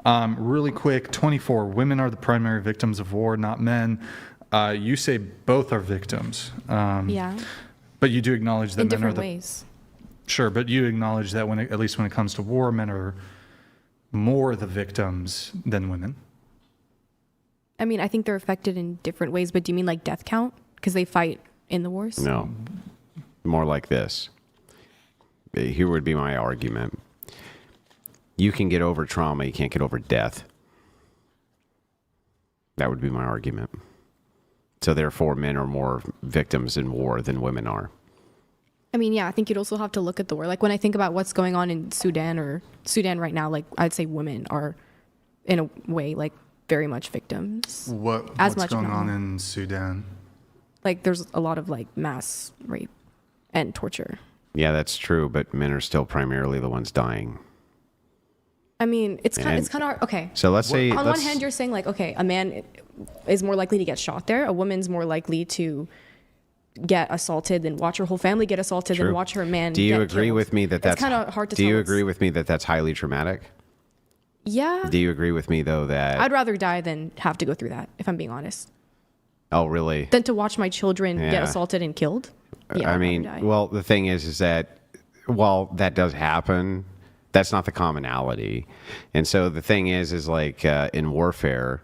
Really quick, 24. Women are the primary victims of war, not men. You say both are victims. Yeah. But you do acknowledge that in men are different ways. Sure, but you acknowledge that at least when it comes to war, men are more the victims than women. I mean, I think they're affected in different ways, but do you mean like death count? Because they fight in the wars? No. More like this. Here would be my argument. You can get over trauma, you can't get over death. That would be my argument. So therefore, men are more victims in war than women are. I mean, yeah, I think you'd also have to look at the war. Like when I think about what's going on in Sudan right now, like I'd say women are in a way like very much victims. What's going on in Sudan? Like there's a lot of like mass rape and torture. Yeah, that's true, but men are still primarily the ones dying. I mean, it's kind of okay. So let's say on one hand, you're saying like, okay, a man is more likely to get shot there. A woman's more likely to get assaulted than watch her whole family get assaulted than watch her man. Do you get agree killed. With me that that's kind of hard to? Do you agree with me that that's highly traumatic? Yeah. Do you agree with me though that I'd rather die than have to go through that? If I'm being honest. Oh, really? Than to watch my children get assaulted and killed. Yeah, I mean, well, the thing is that while that does happen, that's not the commonality. And so the thing is like in warfare,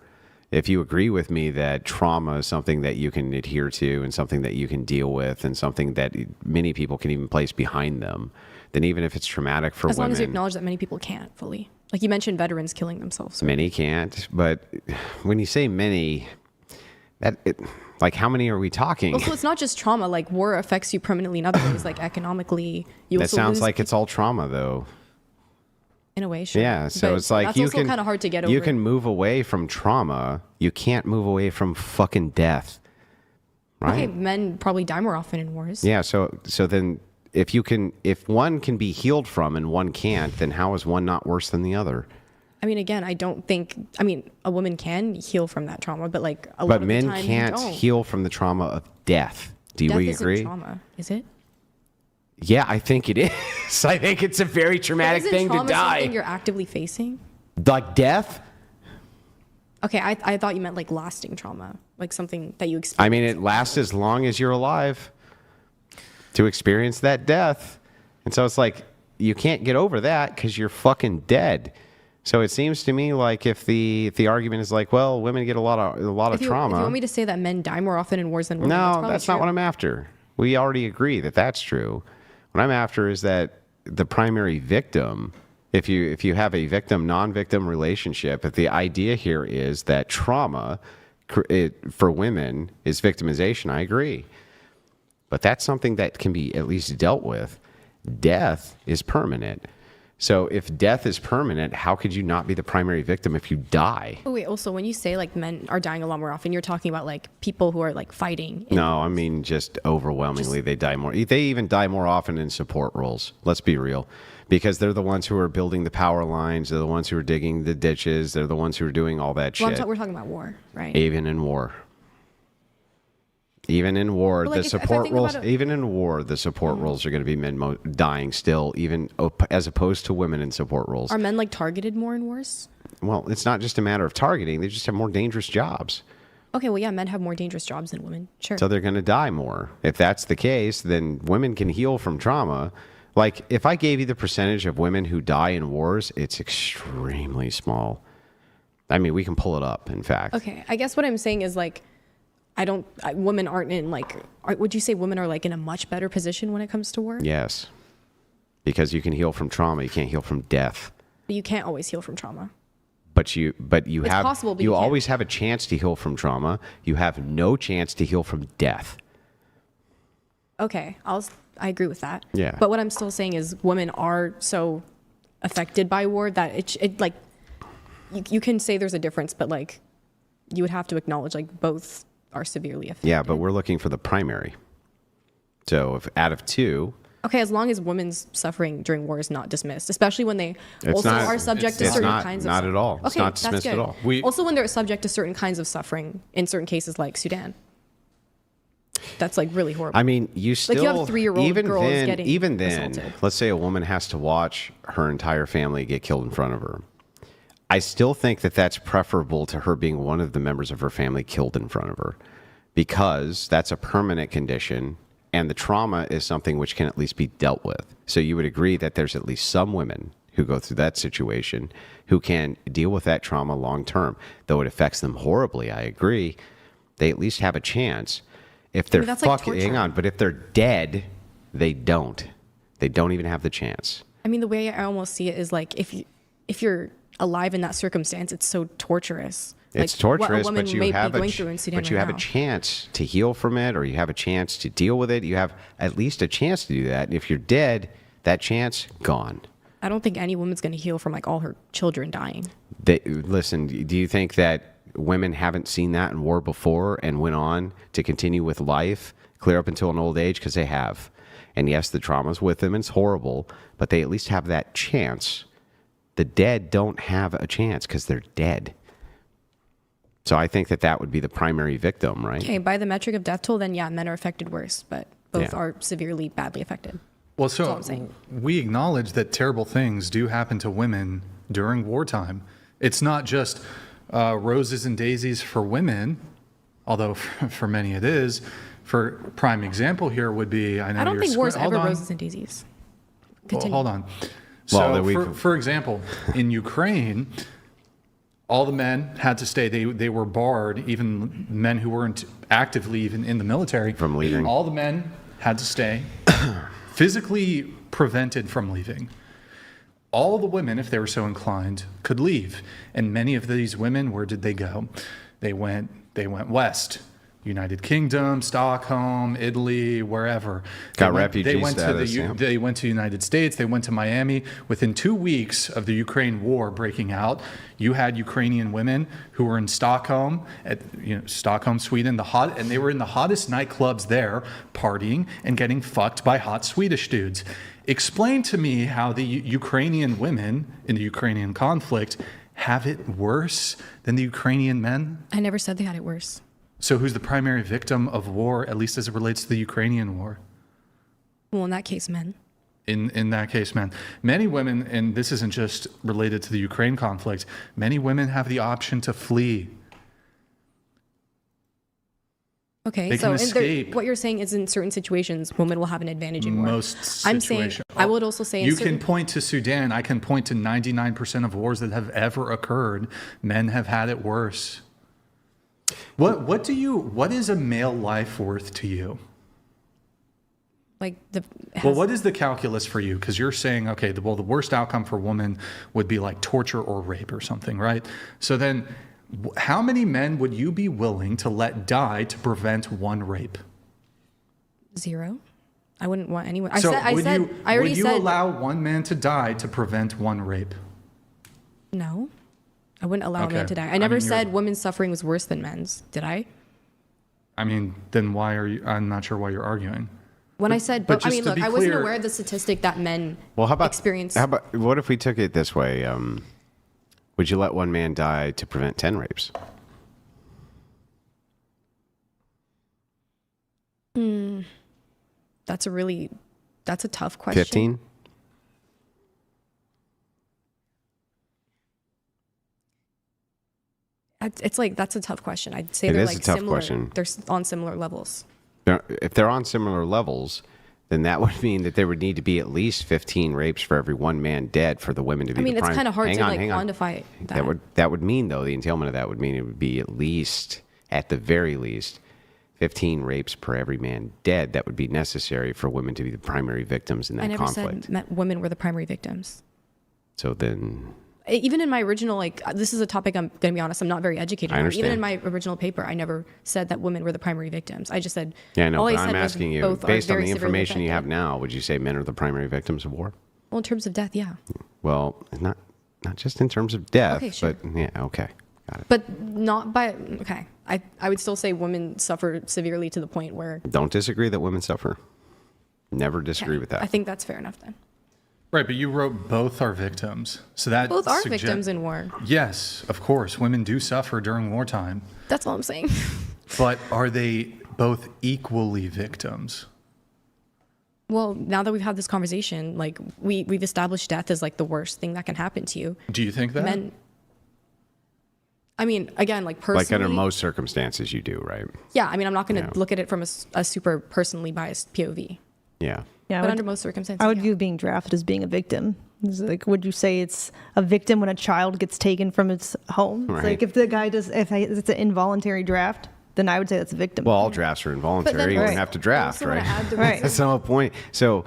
if you agree with me that trauma is something that you can adhere to and something that you can deal with and something that many people can even place behind them, then even if it's traumatic for women. As long as you acknowledge that many people can't fully. Like you mentioned veterans killing themselves. So. Many can't. But when you say many, like how many are we talking? Also, it's not just trauma. Like war affects you permanently in other ways, like economically. That sounds like it's all trauma, though. In a way, sure. Yeah, so but it's like that's you also can kind of hard to get over. You can move away from trauma. You can't move away from fucking death, right? Okay, men probably die more often in wars. Yeah, so then if one can be healed from and one can't, then how is one not worse than the other? I mean, again, I mean, a woman can heal from that trauma, but like a lot of the time men can't heal from the trauma of death. Do we agree? Isn't trauma, is it? Yeah, I think it is. I think it's a very traumatic thing to die. Something you're actively facing? Like death? Okay, I thought you meant like lasting trauma, like something that you experience. I mean, it lasts as long as you're alive to experience that death. And so it's like, you can't get over that because you're fucking dead. So it seems to me like if the argument is like, well, women get a lot of trauma. If you want me to say that men die more often in wars than women, no, that's not what I'm after. We already agree that that's true. What I'm after is that the primary victim, if you have a victim-non-victim relationship, if the idea here is that trauma for women is victimization, I agree. But that's something that can be at least dealt with. Death is permanent. So if death is permanent, how could you not be the primary victim if you die? Oh, wait, also, when you say like men are dying a lot more often, you're talking about like people who are like fighting. No, I mean just overwhelmingly they die more. They even die more often in support roles. Let's be real. Because they're the ones who are building the power lines. They're the ones who are digging the ditches. They're the ones who are doing all that shit. We're talking about war, right? Even in war. Even in war, like the support roles. Even in war, the support roles are going to be men dying still, even as opposed to women in support roles. Are men like targeted more in wars? Well, it's not just a matter of targeting; they just have more dangerous jobs. Okay, well, yeah, men have more dangerous jobs than women. Sure. So they're going to die more. If that's the case, then women can heal from trauma. Like if I gave you the percentage of women who die in wars, it's extremely small. I mean, we can pull it up. In fact. Okay, I guess what I'm saying is like. Women aren't in would you say women are like in a much better position when it comes to war? Yes. Because you can heal from trauma. You can't heal from death. But you can't always heal from trauma. But you it's have, possible, but you always have a chance to heal from trauma. You have no chance to heal from death. Okay. I agree with that. Yeah. But what I'm still saying is women are so affected by war that it like, you can say there's a difference, but like you would have to acknowledge like both are severely affected. Yeah, but we're looking for the primary. So if out of two... Okay, as long as women's suffering during war is not dismissed, especially when they are subject to certain kinds of suffering. Not at all. It's not dismissed at all. Also when they're subject to certain kinds of suffering in certain cases like Sudan. That's like really horrible. I mean, you still... Like you have 3-year-old girls getting Even then, assaulted. let's say a woman has to watch her entire family get killed in front of her. I still think that that's preferable to her being one of the members of her family killed in front of her, because that's a permanent condition and the trauma is something which can at least be dealt with. So you would agree that there's at least some women who go through that situation who can deal with that trauma long term. Though it affects them horribly, I agree, they at least have a chance. If they're that's like hang torture. on, but if they're dead, they don't. They don't even have the chance. I mean, the way I almost see it is like if you're alive in that circumstance, it's so torturous. It's like torturous, what a woman but you may have be going through in Sudan but you right have now. a chance to heal from it, or you have a chance to deal with it. You have at least a chance to do that. And if you're dead, that chance gone. I don't think any woman's going to heal from like all her children dying. Listen, do you think that women haven't seen that in war before and went on to continue with life clear up until an old age? Because they have. And yes, the trauma's with them, and it's horrible, but they at least have that chance. The dead don't have a chance because they're dead. So I think that that would be the primary victim, right? Okay, by the metric of death toll, then yeah, men are affected worse, but both Yeah. are severely badly affected. Well, That's all so I'm saying. we acknowledge that terrible things do happen to women during wartime. It's not just roses and daisies for women, although for many it is. For prime example here would be, I know I don't you're think war's hold ever on. roses and daisies. Well, Continue. hold on. Well, So, then for example, in Ukraine, all the men had to stay. They were barred, even men who weren't actively even in the military, From leaving. All the men had to stay, physically prevented from leaving. All the women, if they were so inclined, could leave. And many of these women, where did they go? They went west. United Kingdom, Stockholm, Italy, wherever. Got refugee They went status, yeah. They went to the United States. They went to Miami. Within 2 weeks of the Ukraine war breaking out, you had Ukrainian women who were in Stockholm, Stockholm, Sweden, and they were in the hottest nightclubs there, partying and getting fucked by hot Swedish dudes. Explain to me how the Ukrainian women in the Ukrainian conflict have it worse than the Ukrainian men? I never said they had it worse. So who's the primary victim of war, at least as it relates to the Ukrainian war? Well, in that case, men. In that case, men. Many women, and this isn't just related to the Ukraine conflict, many women have the option to flee. Okay, They so can escape. what you're saying is in certain situations, women will have an advantage in war. Most I'm situations. saying, I would also say in You certain, can point to Sudan. I can point to 99% of wars that have ever occurred. Men have had it worse. What is a male life worth to you? like Well, what is the calculus for you? Because you're saying, okay, the worst outcome for a woman would be like torture or rape or something, right? So then, how many men would you be willing to let die to prevent one rape? 0. I wouldn't want anyone. Would you said allow one man to die to prevent one rape? no. I wouldn't allow a Okay. man to die. I I never mean, said women's suffering was worse than men's. Did I? I mean, then why are you? I'm not sure why you're arguing. When I said, but but I just mean, to look, be I wasn't clear- aware of the statistic that men Well, how about experience. what if we took it this way? Would you let one man die to prevent 10 rapes? That's a tough question. 15? It's like, that's a tough question. I'd say It they're is a like tough similar. question. They're on similar levels. If they're on similar levels, then that would mean that there would need to be at least 15 rapes for every one man dead for the women to be I mean, the it's prime. kind of hard Hang to on, like hang on. quantify that. That would mean, though, the entailment of that would mean it would be at least, at the very least, 15 rapes per every man dead that would be necessary for women to be the primary victims in that I never conflict. said women were the primary victims. So then, Even in my original, this is a topic I'm going to be honest, I'm not very educated I on. Even understand. in my original paper, I never said that women were the primary victims. I just said, yeah, no, all I but said I'm was asking you, both are based on very the severely information you have affected. now, would you say men are the primary victims of war? Well, in terms of death, yeah. Well, not just in terms of death, Okay, sure. but yeah, okay, got it. But not by, okay. I would still say women suffer severely to the point where. Don't disagree that women suffer. Never disagree with that. I think that's fair enough then. Right, but you wrote both are victims. So that Both are victims in war. Yes, of course. Women do suffer during wartime. That's all I'm saying. But are they both equally victims? Well, now that we've had this conversation, like we've established death as like the worst thing that can happen to you. Do you think that? Men, I mean, again, like personally. Like under most circumstances, you do, right? Yeah, I mean, I'm not going to Yeah. look at it from a super personally biased POV. Yeah. Yeah, But under most circumstances, I would yeah. view being drafted as being a victim. It's like, would you say it's a victim when a child gets taken from its home? It's Right. like if the guy does, if it's an involuntary draft, then I would say that's a victim. Well, all drafts are involuntary. You wouldn't Right. have to draft, I also wanna right? add the Right. reason- That's the whole point. So,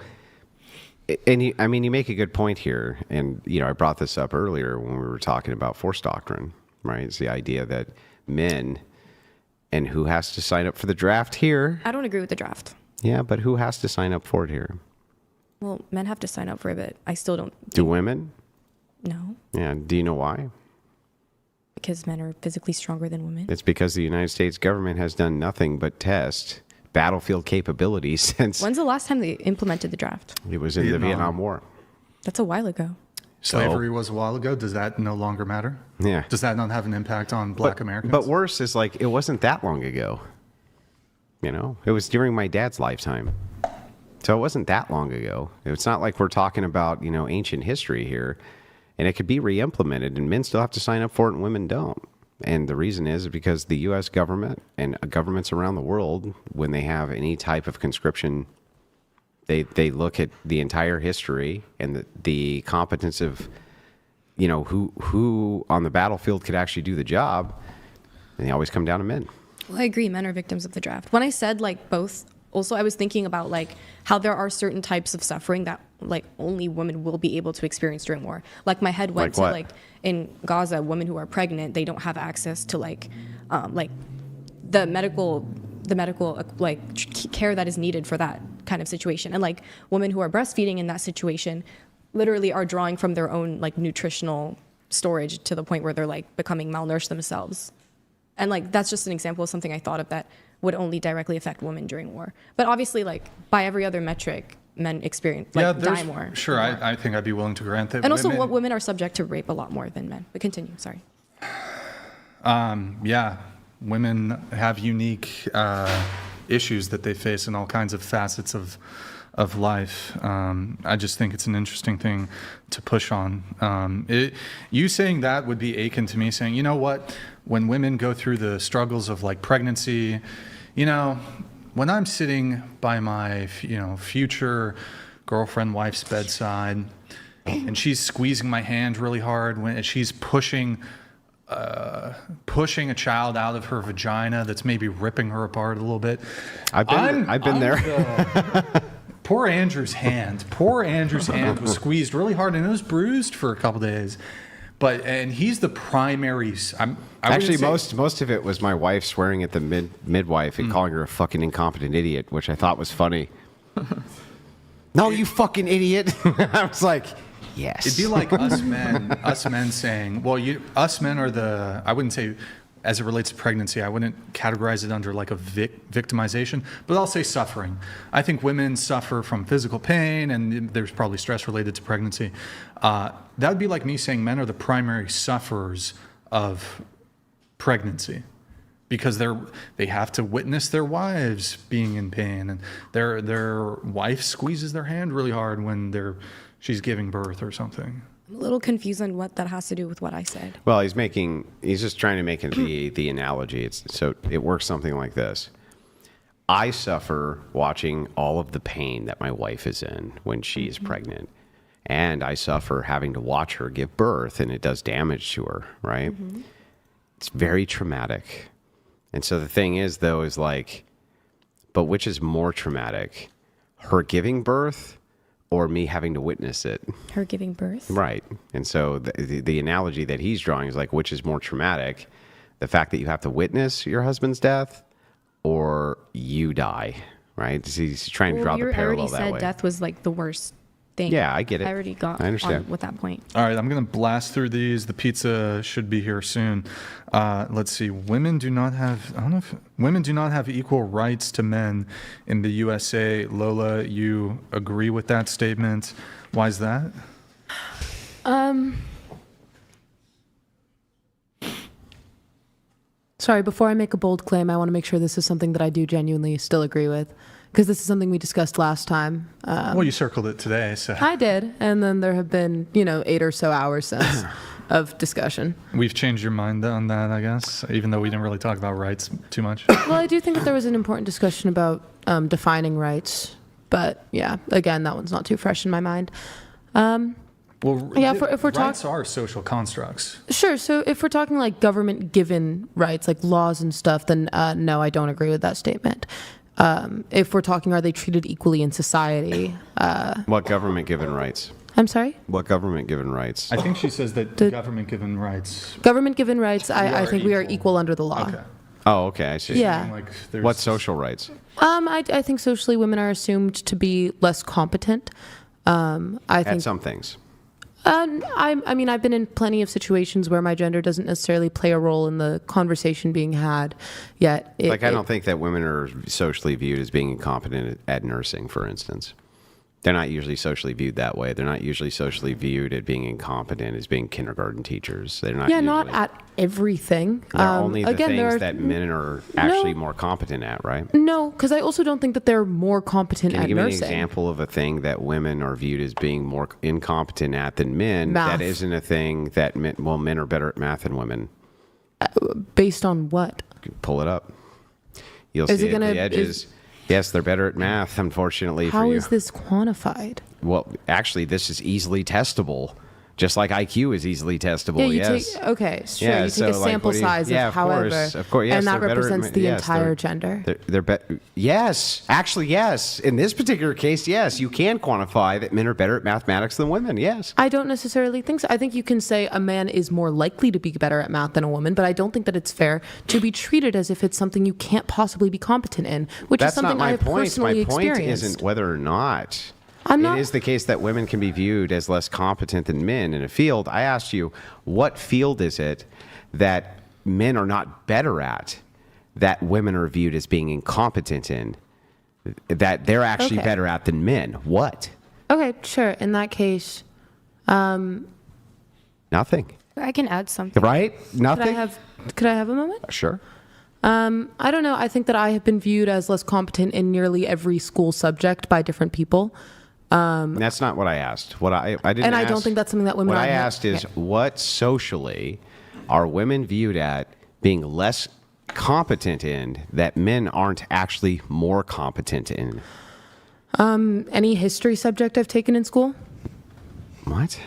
and you, I mean, you make a good point here. And, you know, I brought this up earlier when we were talking about force doctrine, right? It's the idea that men, and who has to sign up for the draft here? I don't agree with the draft. Yeah, but who has to sign up for it here? Well, men have to sign up for it, but I still don't Do women? know Yeah. Do you know why? because men are physically stronger than women. It's because the United States government has done nothing but test battlefield capabilities since When's the last time they implemented the draft? it was in the Vietnam. Vietnam War. That's a while ago. Slavery was a while ago. Does that no longer matter? Yeah. Does that not have an impact on Black Americans? But worse is like it wasn't that long ago. You know, it was during my dad's lifetime. So it wasn't that long ago. It's not like we're talking about, you know, ancient history here. And it could be re-implemented and men still have to sign up for it and women don't. And the reason is because the US government and governments around the world, when they have any type of conscription, they look at the entire history and the competence of, you know, who on the battlefield could actually do the job, and they always come down to men. Well, I agree. Men are victims of the draft. When I said like both, also I was thinking about like how there are certain types of suffering that like only women will be able to experience during war. Like my head went Like to what? like in Gaza, women who are pregnant, they don't have access to like the medical care that is needed for that kind of situation. And like women who are breastfeeding in that situation literally are drawing from their own like nutritional storage to the point where they're like becoming malnourished themselves. And like that's just an example of something I thought of that would only directly affect women during war. But obviously, like by every other metric, men experience like die more. Sure, I think I'd be willing to grant that. And also, women are subject to rape a lot more than men. But continue. Sorry. Yeah, women have unique issues that they face in all kinds of facets of life. I just think it's an interesting thing to push on. You saying that would be akin to me saying, you know what, when women go through the struggles of like pregnancy, you know, when I'm sitting by my, you know, future girlfriend, wife's bedside, and she's squeezing my hand really hard, when she's pushing a child out of her vagina that's maybe ripping her apart a little bit. I've been there. Poor Andrew's hand was squeezed really hard and it was bruised for a couple days. And he's the primary. Actually, most of it was my wife swearing at the midwife and calling her a fucking incompetent idiot, which I thought was funny. No, you fucking idiot! I was like, yes. It'd be like us men saying, well, us men are the. I wouldn't say, as it relates to pregnancy, I wouldn't categorize it under like a victimization, but I'll say suffering. I think women suffer from physical pain, and there's probably stress related to pregnancy. That would be like me saying men are the primary sufferers of pregnancy, because they have to witness their wives being in pain, and their wife squeezes their hand really hard when she's giving birth or something. I'm a little confused on what that has to do with what I said. Well, he's just trying to make it the analogy. So it works something like this. I suffer watching all of the pain that my wife is in when she's pregnant. And I suffer having to watch her give birth, and it does damage to her, right? Mm-hmm. It's very traumatic. And so the thing is, though, is like, but which is more traumatic? Her giving birth or me having to witness it? Her giving birth? Right. And so the analogy that he's drawing is like, which is more traumatic? The fact that you have to witness your husband's death or you die, right? He's trying to draw the parallel that way. You already said death was like the worst thing. Yeah, I get it. I already got I understand. on with that point. All right, I'm going to blast through these. The pizza should be here soon. Let's see. Women do not have equal rights to men in the USA. Lola, you agree with that statement? Why is that? Sorry, before I make a bold claim, I want to make sure this is something that I do genuinely still agree with, because this is something we discussed last time. Well, you circled it today, so. I did, and then there have been, 8 or so hours since. of discussion. We've changed your mind on that, I guess, even though we didn't really talk about rights too much. Well, I do think that there was an important discussion about defining rights, but yeah, again, that one's not too fresh in my mind. Well, Yeah, if we're rights are social constructs. Sure. So if we're talking like government given rights, like laws and stuff, then no, I don't agree with that statement. If we're talking, are they treated equally in society? What government given rights? I'm sorry? What government given rights? I think she says that The- government given rights. Government given rights, We I are think we are equal. equal under the law. Okay. Oh, okay, I see. Yeah. Like there's What social rights? I think socially women are assumed to be less competent. I At think some things. I mean, I've been in plenty of situations where my gender doesn't necessarily play a role in the conversation being had. Yet, I don't think that women are socially viewed as being incompetent at nursing, for instance. They're not usually socially viewed that way. They're not usually socially viewed at being incompetent as being kindergarten teachers. They're not. Yeah, usually, not at everything. They're only the again, there things are, that men are actually more competent at, right? No, because I also don't think that they're more competent Can you at give me an nursing. example of a thing that women are viewed as being more incompetent at than men? Math. That isn't a thing that men are better at math than women. Based on what? Pull it up. You'll Is see it it at gonna- the edges. Yes, they're better at math, unfortunately for How you. is this quantified? Well, actually, this is easily testable, just like IQ is easily testable. Yeah, you yes. take okay, sure. Yeah, you so, take a like, sample what do you- size yeah, of however, of course, yes, and that they're better at represents ma- the yes, entire they're- gender. Yes, actually, yes. In this particular case, yes, you can quantify that men are better at mathematics than women. Yes. I don't necessarily think so. I think you can say a man is more likely to be better at math than a woman, but I don't think that it's fair to be treated as if it's something you can't possibly be competent in, which That's is something not my I have point. personally My point experienced. isn't whether or not. I'm not- It is the case that women can be viewed as less competent than men in a field. I asked you, what field is it that men are not better at, that women are viewed as being incompetent in, that they're actually Okay. better at than men? What? Okay, sure. In that case, Nothing. I can add something. Right? Nothing? could I have a moment? Sure. I don't know. I think that I have been viewed as less competent in nearly every school subject by different people. That's not what I asked. What I didn't And I ask- don't think that's something that women What are I asked is, okay. what socially are women viewed at being less competent in that men aren't actually more competent in? Any history subject I've taken in school? What?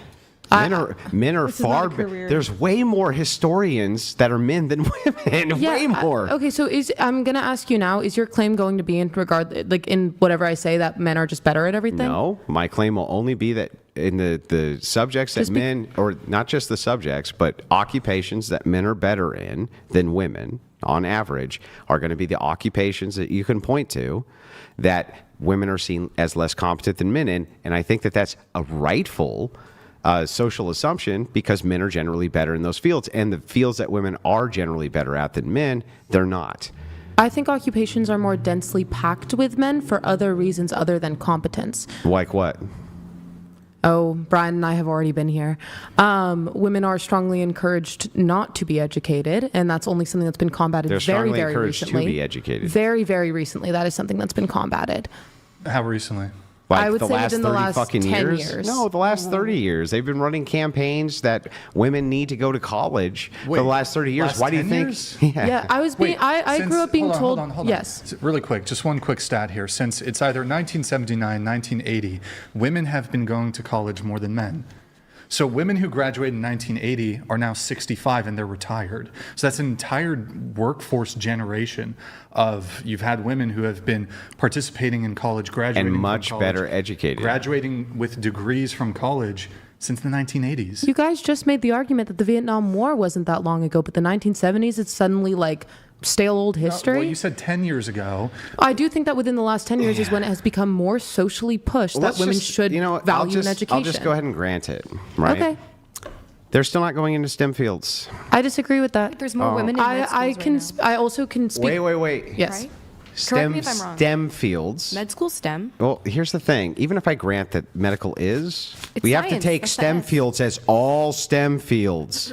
Men are This is not far. a career. There's way more historians that are men than women. way more. Okay, so I'm gonna ask you now: is your claim going to be in regard, like in whatever I say, that men are just better at everything? No, my claim will only be that in the subjects that Just be- men, or not just the subjects, but occupations that men are better in than women, on average, are going to be the occupations that you can point to that women are seen as less competent than men in. And I think that that's a rightful social assumption, because men are generally better in those fields. And the fields that women are generally better at than men, they're not. I think occupations are more densely packed with men for other reasons other than competence. Like what? Oh, Brian and I have already been here. Women are strongly encouraged not to be educated, and that's only something that's been combated They're very, strongly very encouraged to recently. be educated. Very, very recently. That is something that's been combated. How recently? Like I would the say last within the 30 last fucking 10 years? years. No, the last 30 years. They've been running campaigns that women need to go to college for the last 30 years. last Why do you 10 think? years? Yeah, I was being. I grew up being hold on, told. Hold on. Yes. Really quick, just one quick stat here. Since it's either 1979, 1980, women have been going to college more than men. So women who graduated in 1980 are now 65 and they're retired. So that's an entire workforce generation of, you've had women who have been participating in college, graduating And from much college, better educated. graduating with degrees from college since the 1980s. You guys just made the argument that the Vietnam War wasn't that long ago, but the 1970s, it's suddenly like stale old history. Well, you said 10 years ago. I do think that within the last 10 years is when it has become more socially pushed that Let's women just- should value an education. I'll just go ahead and grant it. Right? Okay. They're still not going into STEM fields. I disagree with that. There's more women in med I schools can. right now. I also can speak. Wait. Yes. Right? STEM, me if I'm wrong. STEM fields. Med school STEM. Well, here's the thing. Even if I grant that medical is, It's we have to science. take That's the STEM S. fields as all STEM fields.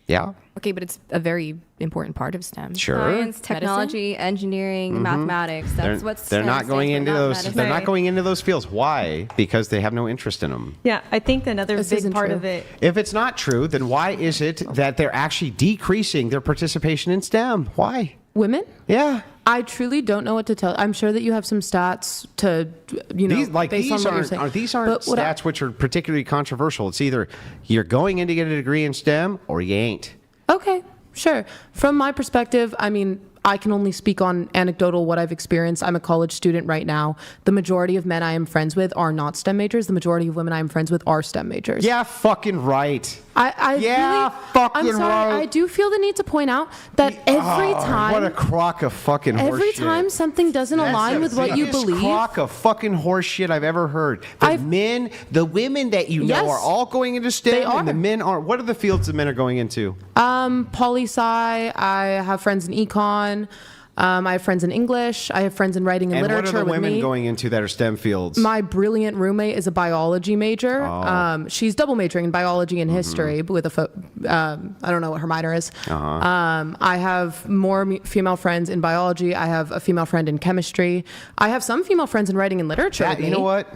Yeah? Okay, but it's a very important part of STEM. Sure. Science, technology, engineering, mathematics. That's what They're STEM not going stands into for, not those. medicine. They're not going into those fields. Why? Because they have no interest in them. Yeah, I think another This big isn't part true. of it. If it's not true, then why is it that they're actually decreasing their participation in STEM? Why? Women? Yeah. I truly don't know what to tell. I'm sure that you have some stats to, These, based on what you're saying. these aren't But what I- stats which are particularly controversial. It's either you're going in to get a degree in STEM or you ain't. Okay, sure. From my perspective, I mean, I can only speak on anecdotal what I've experienced. I'm a college student right now. The majority of men I am friends with are not STEM majors. The majority of women I am friends with are STEM majors. Yeah, fucking right. I Yeah, really, fucking I'm sorry. right. I do feel the need to point out that every time, What a crock of fucking horseshit. every time something doesn't align with what you biggest believe, crock of fucking horse shit I've ever heard. The women that you know Yes. are all going into STEM, They and the are. men aren't. What are the fields the men are going into? poli-sci, I have friends in econ, I have friends in English, I have friends in writing and And what are literature the with women me. going into that are STEM fields? My brilliant roommate is a biology major. Oh. She's double majoring in biology and history, Mm-hmm. but with I don't know what her minor is. Uh-huh. I have more female friends in biology. I have a female friend in chemistry. I have some female friends in writing and literature. That- with you me. know what?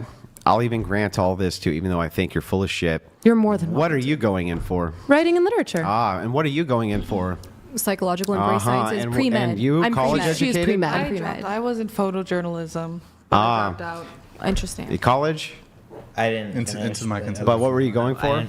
I'll even grant all this too, even though I think you're full of shit. You're more than What are you going in for? writing and literature. And what are you going in for? Psychological and brain sciences, And- pre-med. and you, I'm college pre-med. She's educated? pre-med. I'm I pre-med. dropped. I was in photojournalism. But I dropped out. Interesting. College? I didn't Into finish, my but- content. But what were you going for?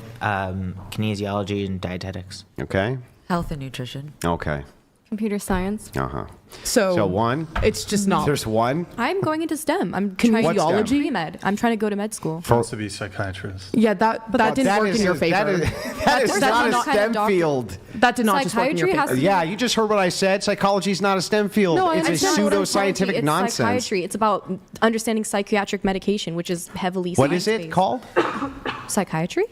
Kinesiology and dietetics. Okay. Health and nutrition. Okay. Computer science. Uh-huh. So one? It's just not. There's one? I'm going into STEM. I'm Kinesiology? trying to pre-med. I'm trying to go to med school. Wants to be a psychiatrist. Yeah, that didn't That work is in your a- favor. That is Or not a not kind of STEM doctor. field. That did not just work in your Psychiatry favor. has to be- Yeah, you just heard what I said. Psychology is not a STEM field. No, I it's a understand. pseudo-scientific It's nonsense. psychiatry. It's about understanding psychiatric medication, which is heavily What is it science-based. called? Psychiatry?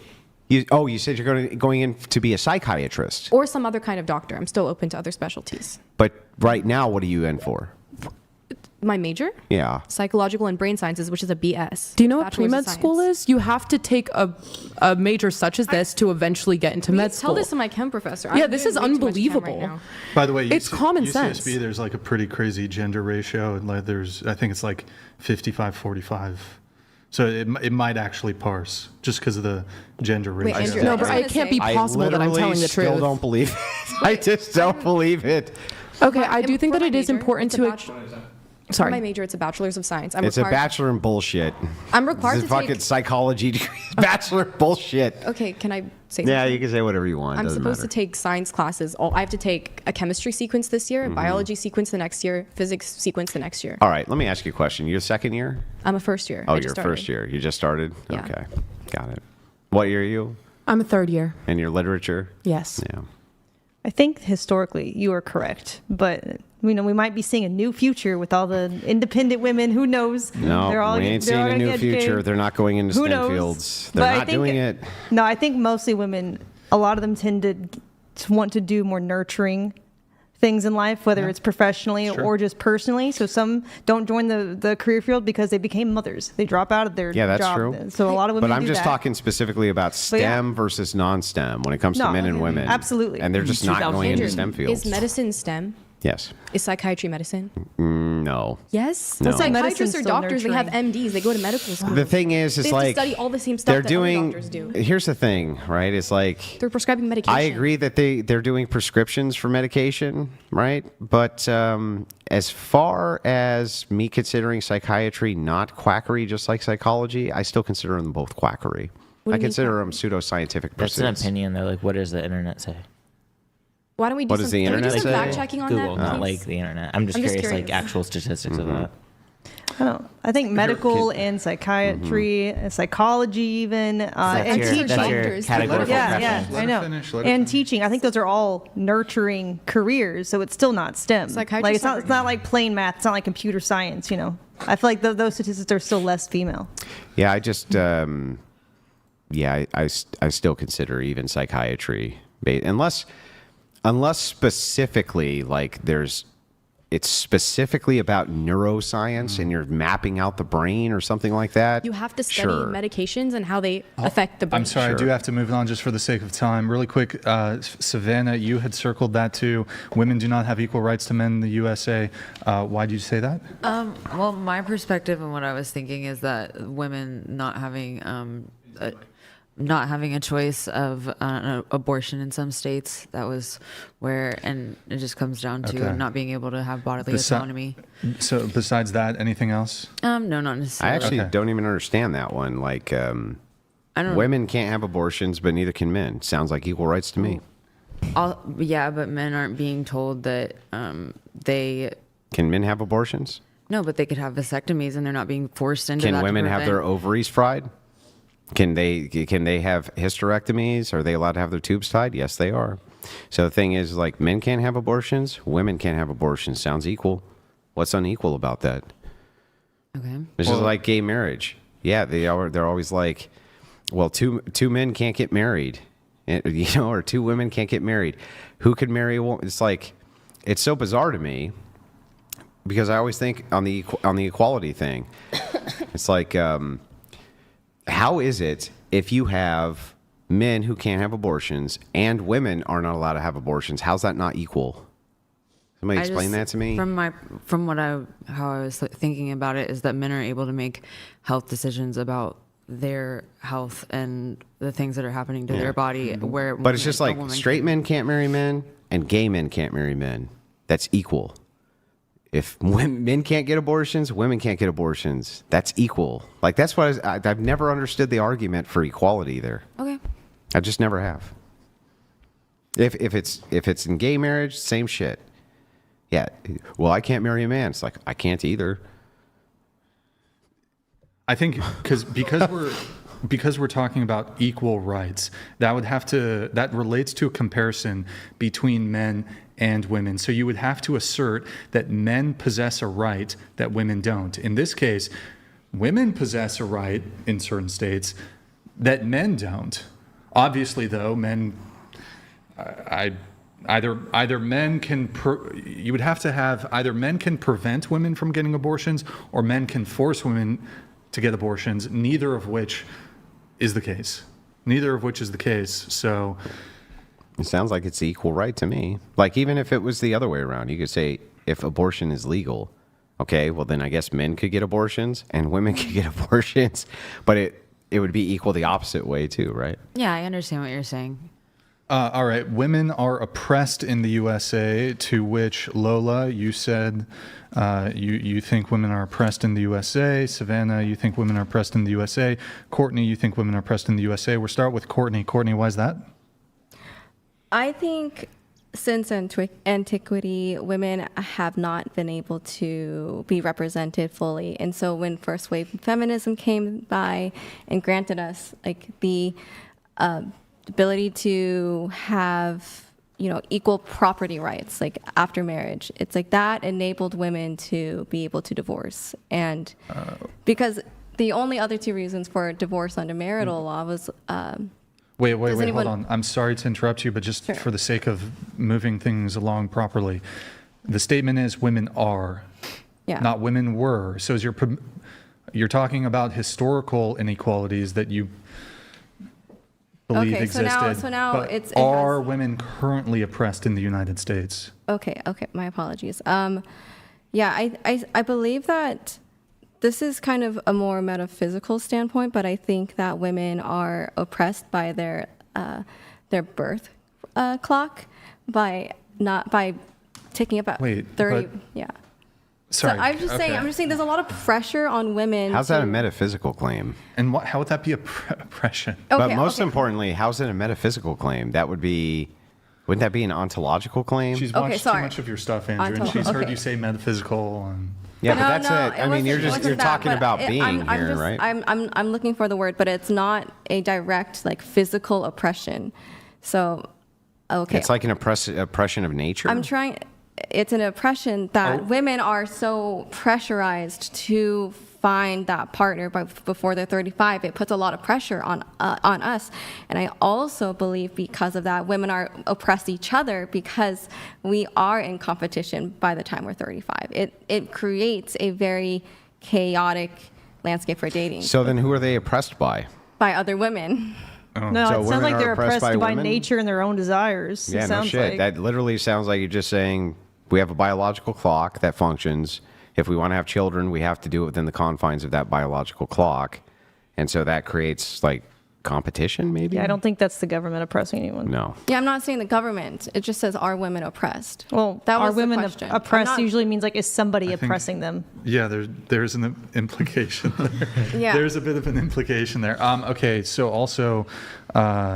You said you're going in to be a psychiatrist. Or some other kind of doctor. I'm still open to other specialties. But right now, what are you in for? My major? Yeah. Psychological and brain sciences, which is a BS. Do you know what Bachelor's of pre-med school Science. is? You have to take a major such as this to eventually get into med school. Tell this to my chem professor. Yeah, I'm this doing is way too much chem unbelievable. right now. By the way, It's common sense. UCSB, there's like a pretty crazy gender ratio. And like I think it's like 55-45. So it might actually parse just because of the gender ratio. Andrew, No, I but was it gonna can't be say- possible that I'm telling the still truth. don't believe it. I just don't believe it. Okay, I do think For that my it is major, important it's a to. bachelor- For Sorry. my major, it's a bachelor's of science. I'm It's a required. bachelor in bullshit. I'm required It's a to fucking take. psychology degree. Bachelor in bullshit. Okay, can I say? Yeah, something? you can say whatever you want. I'm Doesn't supposed matter. to take science classes. I have to take a chemistry sequence this year, Mm-hmm. a biology sequence the next year, physics sequence the next year. All right, let me ask you a question. You're second year? I'm a first year. Oh, I you're just started. first year. You just started? Yeah. Okay. Got it. What year are you? I'm a third year. And your literature? Yes. Yeah. I think historically you are correct, but we might be seeing a new future with all the independent women. Who knows? No, we ain't seeing a new future. They're not going into Who STEM knows? fields. But They're I not think- doing it. No, I think mostly women. A lot of them tend to want to do more nurturing things in life, whether it's professionally Sure. or just personally. So some don't join the career field because they became mothers. They drop out of their Yeah, that's job. true. So a lot of women But I'm do just that. talking specifically about But yeah. STEM versus non-STEM when it comes to No, men and women. absolutely. And they're just not going into STEM fields. Is medicine STEM? Yes. Is psychiatry medicine? No. Yes. No. Psychiatrists Medicine's are still doctors. They have MDs. They go to medical school. The thing is, They it's have to like study all the same stuff they're that other doing. doctors do. Here's the thing, right? It's like They're prescribing medication. I agree that they're doing prescriptions for medication, right? But as far as me considering psychiatry not quackery, just like psychology, I still consider them both quackery. What do I you mean consider them pseudoscientific That's an pursuits. opinion, though. Like, what does the internet say? Why don't we do What some, does the can we do internet some say? fact checking on Google, that? not please? like the internet. I'm just I'm just curious, like curious. actual statistics Mm-hmm. of that. I don't know. I think medical and psychiatry, psychology, even, That's and your, teaching. that's your doctors. categorical Yeah, preference. yeah, Let I her know. finish, let her And finish. teaching, I think those are all nurturing careers, so it's still not STEM. Psychiatrists Like are- it's not like plain math. It's not like computer science. I feel like those statistics are still less female. Yeah, I just I still consider even psychiatry unless specifically like there's it's specifically about neuroscience and you're mapping out the brain or something like that, You have to study sure. medications and how they affect the brain. I'm sorry, I do have to move on just for the sake of time. Really quick, Savannah, you had circled that too. Women do not have equal rights to men in the USA. Why did you say that? Well, my perspective and what I was thinking is that women not having a choice of an abortion in some states, that was where, and it just comes down to Okay. not being able to have bodily autonomy. So besides that, anything else? No, not I necessarily. actually Okay. don't even understand that one. Like, I don't women can't have abortions, but neither can men. Sounds like equal rights to me. Yeah, but men aren't being told that they. Can men have abortions? No, but they could have vasectomies, and they're not being forced into that. Can to women have their prevent- ovaries fried? Can they have hysterectomies? Are they allowed to have their tubes tied? Yes, they are. So the thing is, like, men can't have abortions, women can't have abortions. Sounds equal. What's unequal about that? Okay. This is like gay marriage. Yeah, they're always like, well, two men can't get married, or two women can't get married. Who could marry a woman? It's like, it's so bizarre to me because I always think on the equality thing. It's like, how is it if you have men who can't have abortions and women are not allowed to have abortions? How's that not equal? Somebody explain that to me. How I was thinking about it is that men are able to make health decisions about their health and the things that are happening to their body. But it's just like straight men can't marry men and gay men can't marry men. That's equal. If men can't get abortions, women can't get abortions. That's equal. Like, that's what I've never understood the argument for equality there. Okay. I just never have. If it's in gay marriage, same shit. Yeah. Well, I can't marry a man. It's like, I can't either. I think because we're talking about equal rights, that relates to a comparison between men and women. So you would have to assert that men possess a right that women don't. In this case, women possess a right in certain states that men don't. Obviously, though, men, either men can, you would have to have either men can prevent women from getting abortions or men can force women to get abortions, neither of which is the case. So It sounds like it's equal right to me. Like, even if it was the other way around, you could say if abortion is legal, okay, well then I guess men could get abortions and women could get abortions, but it would be equal the opposite way too, right? Yeah, I understand what you're saying. all right, women are oppressed in the USA, to which Lola, you said you think women are oppressed in the USA. Savannah, you think women are oppressed in the USA. Courtney, you think women are oppressed in the USA. We'll start with Courtney. Courtney, why is that? I think since antiquity, women have not been able to be represented fully. And so when first wave feminism came by and granted us like the ability to have, equal property rights, like after marriage, it's like that enabled women to be able to divorce. And because the only other two reasons for divorce under marital law was Wait, anyone- hold on. I'm sorry to interrupt you, but just Sure. for the sake of moving things along properly, the statement is women are, not women were. So as you're talking about historical inequalities that you believe Okay, so existed. now but it are has- women currently oppressed in the United States? Okay, my apologies. I believe that this is kind of a more metaphysical standpoint, but I think that women are oppressed by their birth clock by taking about Wait, 30. but- Yeah. Sorry. So I'm just saying there's a lot of pressure on women. How's that a metaphysical claim? And how would that be oppression? But most importantly, how's it a metaphysical claim? Wouldn't that be an ontological claim? She's Okay, watched too sorry. much of your stuff, Andrew, and Ontological, she's heard okay. you say metaphysical. And yeah, No, but that's no, it. it I mean, wasn't you're that, talking but about being I'm here, just, right? I'm looking for the word, but it's not a direct like physical oppression. So, okay. It's like an oppression of nature. I'm trying. It's an oppression that women are so pressurized to find that partner before they're 35, it puts a lot of pressure on us. And I also believe because of that, women are oppressed each other because we are in competition by the time we're 35. It creates a very chaotic landscape for dating So then who are they oppressed by? by other women. No, So it women sounds like are they're oppressed oppressed by by women? nature and their own desires. Yeah, it no sounds shit. like. That literally sounds like you're just saying we have a biological clock that functions. If we want to have children, we have to do it within the confines of that biological clock. And so that creates like competition, maybe? Yeah, I don't think that's the government oppressing anyone. No. Yeah, I'm not saying the government. It just says, are women oppressed? Well, That are was the women question. I'm oppressed not- usually means like, is somebody think- oppressing them? Yeah, there's an implication there. Yeah. There's a bit of an implication there. Okay, so also,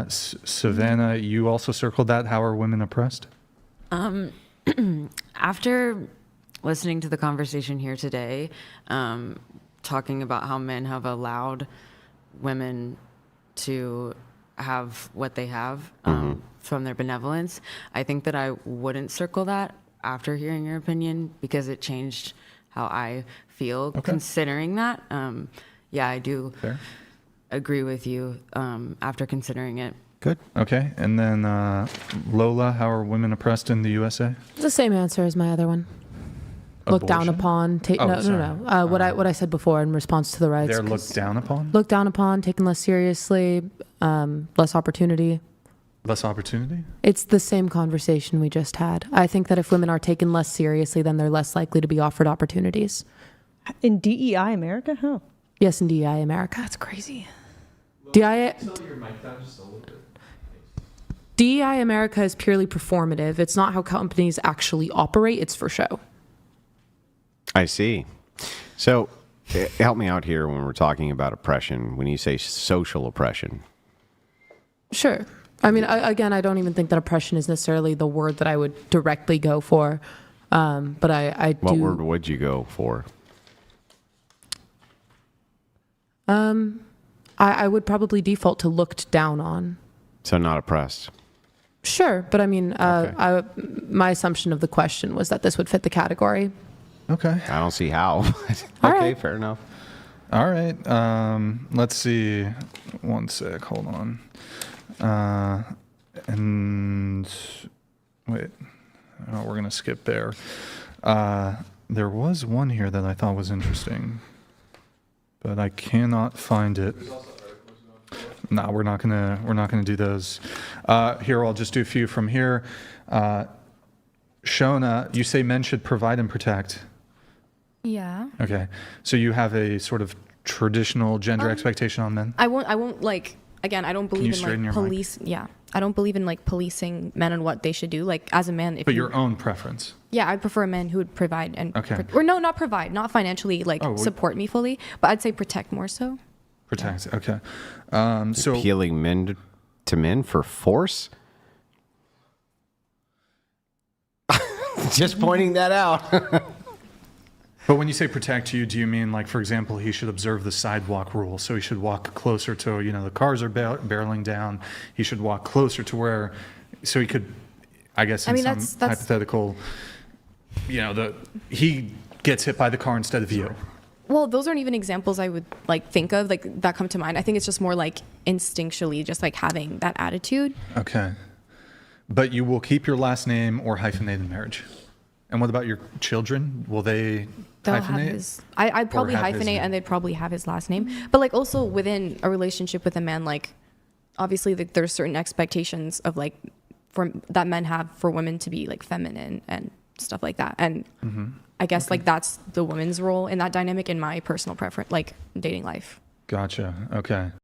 Savannah, you also circled that. How are women oppressed? After listening to the conversation here today, talking about how men have allowed women to have what they have from their benevolence, I think that I wouldn't circle that after hearing your opinion because it changed how I feel considering that. Yeah, I do Fair. agree with you after considering it. Good. Okay, and then Lola, how are women oppressed in the USA? The same answer as my other one. Looked down Abortion? upon. Oh, No. sorry. What I said before in response to the rights. They're 'cause looked down upon? Looked down upon, taken less seriously, less opportunity. Less opportunity? It's the same conversation we just had. I think that if women are taken less seriously, then they're less likely to be offered opportunities. In DEI America? Huh. Yes, in DEI America. That's crazy. DEI America is purely performative. It's not how companies actually operate. It's for show. I see. So help me out here when we're talking about oppression. When you say social oppression, Sure. I mean, again, I don't even think that oppression is necessarily the word that I would directly go for. But I do. what word would you go for? I would probably default to looked down on. So not oppressed. Sure, but I mean, my assumption of the question was that this would fit the category. Okay. I don't see how. All Okay, right. fair enough. All right. Let's see. One sec. Hold on. And wait. Oh, we're going to skip there. There was one here that I thought was interesting, but I cannot find it. No, we're not gonna do those. Here, I'll just do a few from here. Shona, you say men should provide and protect. Yeah. Okay, so you have a sort of traditional gender expectation on men. I won't like, again, I don't you believe in straighten like your mic? police. Yeah. I don't believe in like policing men and what they should do. Like as a man, if But you, your own preference. yeah, I prefer a man who would provide and, Okay. or no, not provide, not financially like support me fully, but I'd say protect more so. Protect. Okay. So Appealing men to men for force? Just pointing that out. But when you say protect you, do you mean like, for example, he should observe the sidewalk rule? So he should walk closer to, the cars are barreling down. He should walk closer to where, so he could, I guess, in some that's hypothetical, he gets hit by the car instead of you. Well, those aren't even examples I would like think of like that come to mind. I think it's just more like instinctually just like having that attitude. Okay. But you will keep your last name or hyphenated marriage. And what about your children? Will they They'll hyphenate? have his, I'd probably have his hyphenate name? and they'd probably have his last name. But like also within a relationship with a man, like obviously there's certain expectations of like that men have for women to be like feminine and stuff like that. And I guess like that's the woman's role in that dynamic in my personal preference, like dating life. Gotcha. Okay.